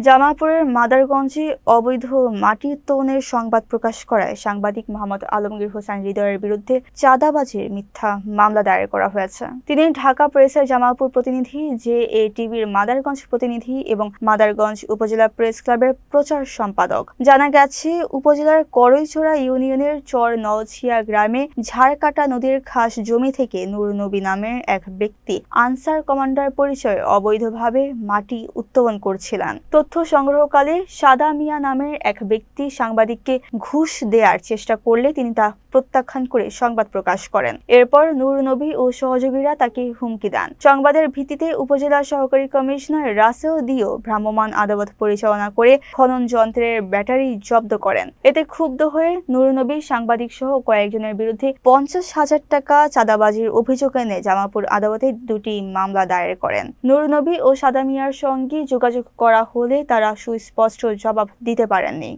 জামালপুরের মাদারগঞ্জে অবৈধ মাটি উত্তোলনের সংবাদ প্রকাশ করায় সাংবাদিক মোহাম্মদ আলমগীর হোসেন হৃদয়ের বিরুদ্ধে চাঁদাবাজির মিথ্যা মামলা দায়ের করা হয়েছে। তিনি ঢাকা প্রেসের জামালপুর প্রতিনিধি, জেএটিভির মাদারগঞ্জ প্রতিনিধি এবং মাদারগঞ্জ উপজেলা প্রেস ক্লাবের প্রচার সম্পাদক। জানা গেছে, উপজেলার করইচোরা ইউনিয়নের চর নলছিয়া গ্রামে ঝাড়কাটা নদীর খাস জমি থেকে নূর নবী নামের এক ব্যক্তি আনসার কমান্ডার পরিচয়ে অবৈধভাবে মাটি উত্তোলন করছিলেন। তথ্য সংগ্রহকালে সাদা মিয়া নামের এক ব্যক্তি সাংবাদিককে ঘুষ দেওয়ার চেষ্টা করলে তিনি তা প্রত্যাখ্যান করে সংবাদ প্রকাশ করেন। এরপর নূর নবী ও সহযোগীরা তাকে হুমকি দেন। সংবাদের ভিত্তিতে উপজেলা সহকারী কমিশনার রাসেল দিও ভ্রাম্যমাণ আদালত পরিচালনা করে খনন যন্ত্রের ব্যাটারি জব্দ করেন। এতে ক্ষুব্ধ হয়ে নূর নবী সাংবাদিক সহ কয়েকজনের বিরুদ্ধে 50,000 টাকা চাঁদাবাজির অভিযোগ এনে জামালপুর আদালতে দুটি মামলা দায়ের করেন। নূর নবী ও সাদা মিয়ার সঙ্গে যোগাযোগ করা হলে তারা সুস্পষ্ট জবাব দিতে পারেননি।